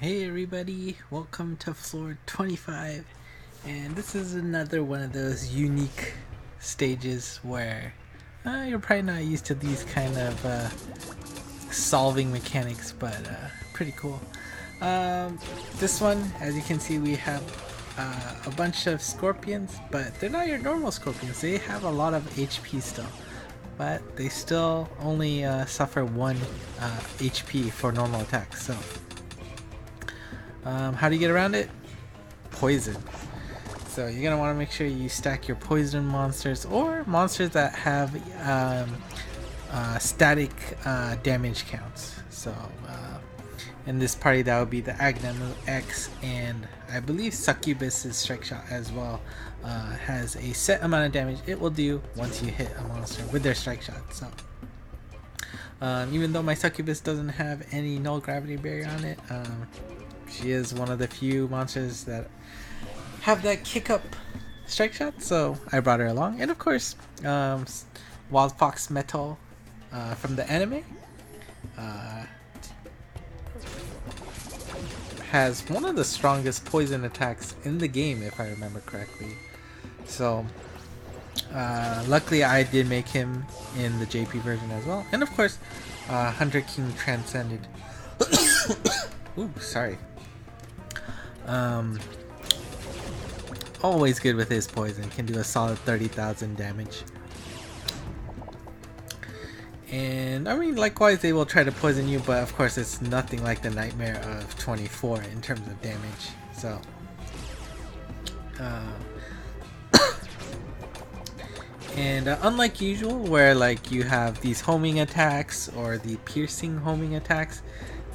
Hey everybody, welcome to floor 25, and this is another one of those unique stages where you're probably not used to these kind of solving mechanics, but pretty cool. This one, as you can see, we have a bunch of scorpions, but they're not your normal scorpions. They have a lot of HP still, but they still only suffer 1 HP for normal attacks. So how do you get around it? Poison. So you're gonna want to make sure you stack your poison monsters or monsters that have static damage counts. So in this party, that would be the Agnum X, and I believe Succubus's strike shot as well has a set amount of damage it will do once you hit a monster with their strike shot. So even though my Succubus doesn't have any null gravity barrier on it, she is one of the few monsters that have that kick up strike shot, so I brought her along. And of course, Wild Fox Metal from the anime has one of the strongest poison attacks in the game, if I remember correctly. So luckily I did make him in the JP version as well. And of course, Hunter King Transcended. Ooh, sorry. Always good with his poison, can do a solid 30,000 damage. And I mean, likewise, they will try to poison you, but of course, it's nothing like the Nightmare of 24 in terms of damage. So, and unlike usual, where like you have these homing attacks or the piercing homing attacks,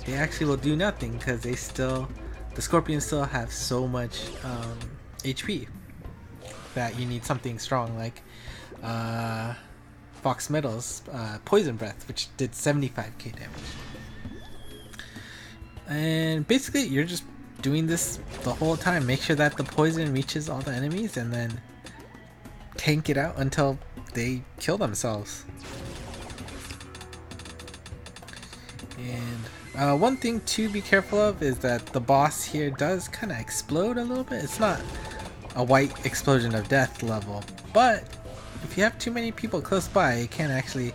they actually will do nothing because they still. The scorpions still have so much HP that you need something strong like Fox Metal's Poison Breath, which did 75k damage. And basically, you're just doing this the whole time. Make sure that the poison reaches all the enemies and then tank it out until they kill themselves. And one thing to be careful of is that the boss here does kind of explode a little bit. It's not a white explosion of death level, but if you have too many people close by, it can actually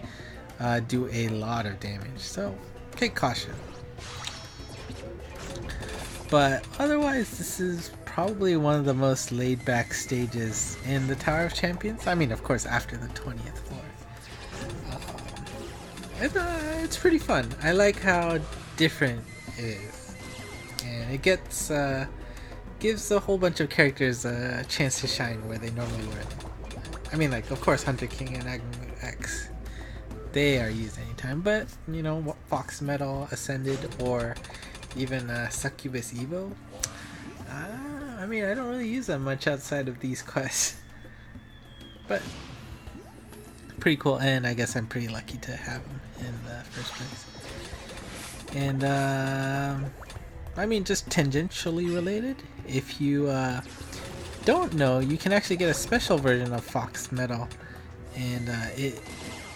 do a lot of damage. So take caution. But otherwise, this is probably one of the most laid back stages in the Tower of Champions. I mean, of course, after the 20th floor. It's pretty fun. I like how different it is, and it gets gives a whole bunch of characters a chance to shine where they normally were. I mean, like, of course, Hunter King and Agnum X, they are used anytime, but you know, Fox Metal Ascended or even Succubus Evo, I mean, I don't really use them much outside of these quests, but pretty cool. And I guess I'm pretty lucky to have them in the first place. And I mean, just tangentially related, if you don't know, you can actually get a special version of Fox Metal, and it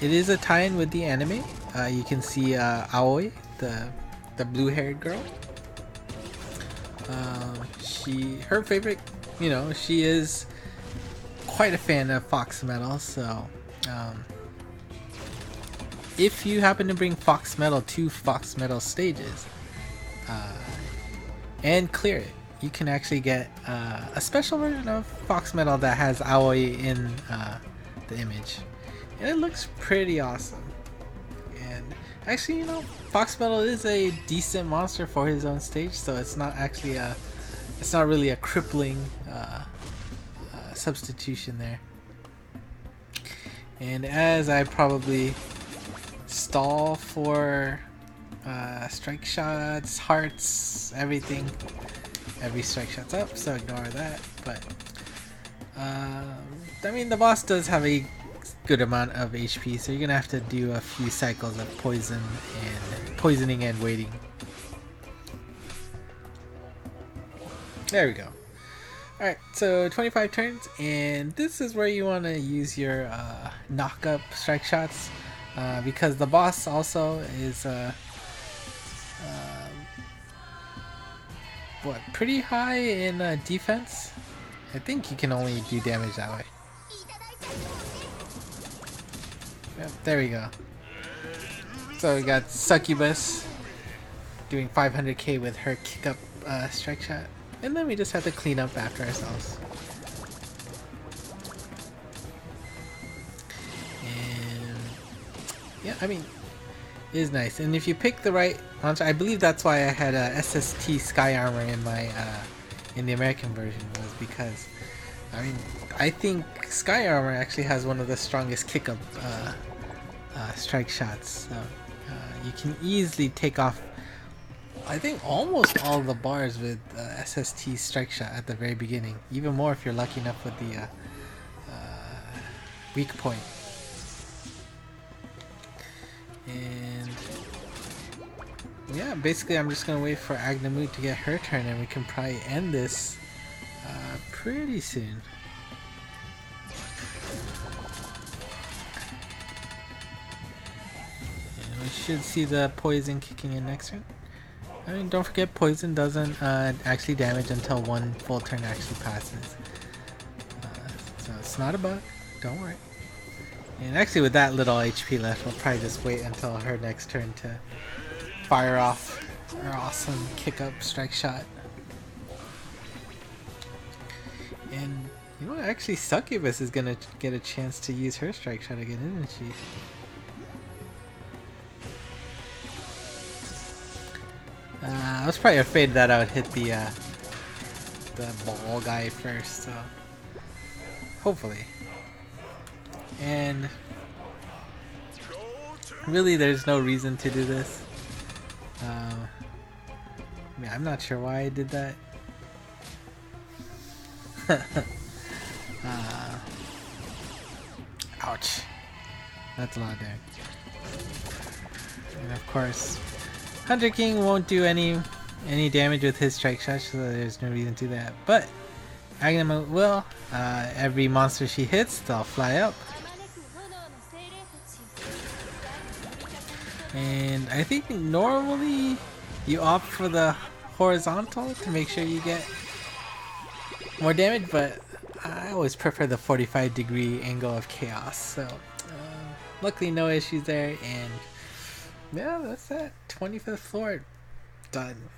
is a tie-in with the anime. You can see Aoi, the blue-haired girl. Her favorite, you know, she is quite a fan of Fox Metal, so if you happen to bring Fox Metal to Fox Metal stages and clear it, you can actually get a special version of Fox Metal that has Aoi in the image, and it looks pretty awesome. And actually, you know, Fox Metal is a decent monster for his own stage, so it's not actually it's not really a crippling substitution there. And as I probably stall for strike shots, hearts, everything, every strike shot's up, so ignore that. But I mean, the boss does have a good amount of HP, so you're gonna have to do a few cycles of poisoning and waiting. There we go. Alright, so 25 turns, and this is where you want to use your knock-up strike shots, because the boss also is what, pretty high in defense. I think you can only do damage that way. Yep, there we go. So we got Succubus doing 500k with her kick up strike shot. And then we just have to clean up after ourselves. And yeah, I mean, it is nice. And if you pick the right launcher, I believe that's why I had a SST Sky Armor in my in the American version, was because I mean, I think Sky Armor actually has one of the strongest kick up strike shots. So you can easily take off, I think, almost all the bars with SST strike shot at the very beginning. Even more if you're lucky enough with the weak point. And yeah, basically I'm just gonna wait for Agnamut to get her turn, and we can probably end this pretty soon. And we should see the poison kicking in next turn. I mean, don't forget, poison doesn't actually damage until one full turn actually passes. So it's not a bug, don't worry. And actually with that little HP left, we'll probably just wait until her next turn to fire off her awesome kick up strike shot. And you know, actually Succubus is gonna get a chance to use her strike shot again, isn't she? I was probably afraid that I would hit the ball guy first, so hopefully. And really, there's no reason to do this. I mean, I'm not sure why I did that. Ouch. That's a lot there. And of course, Hunter King won't do any damage with his strike shot, so there's no reason to do that. But Agnamut will. Every monster she hits, they'll fly up. And I think normally you opt for the horizontal to make sure you get more damage, but I always prefer the 45-degree angle of chaos. So luckily no issues there, and yeah, that's that. 25th floor done.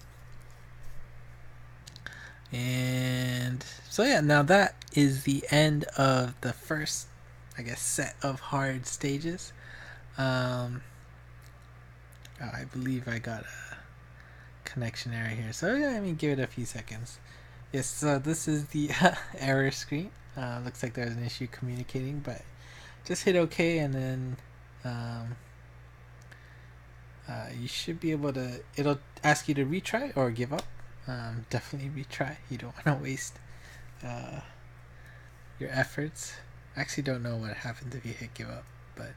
And so yeah, now that is the end of the first, I guess, set of hard stages. I believe I got a connection error here, so yeah, I mean, give it a few seconds. Yes, so this is the error screen. Looks like there's an issue communicating, but just hit OK, and then you should be able to, it'll ask you to retry or give up. Definitely retry. You don't want to waste your efforts. I actually don't know what happens if you hit give up, but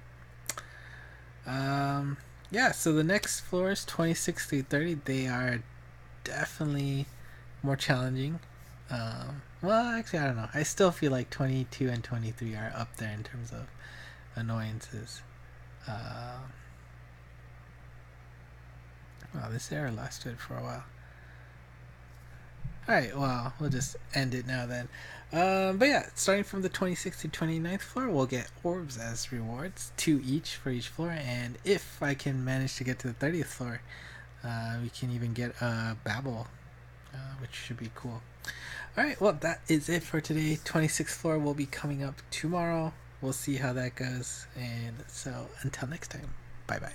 yeah, so the next floors, 26 through 30, they are definitely more challenging. Well, actually, I don't know. I still feel like 22 and 23 are up there in terms of annoyances. Wow, this error lasted for a while. Alright, well, we'll just end it now then. But yeah, starting from the 26th to 29th floor, we'll get orbs as rewards, 2 each for each floor, and if I can manage to get to the 30th floor, we can even get a Babel, which should be cool. Alright, well, that is it for today. 26th floor will be coming up tomorrow. We'll see how that goes, and so until next time, bye bye.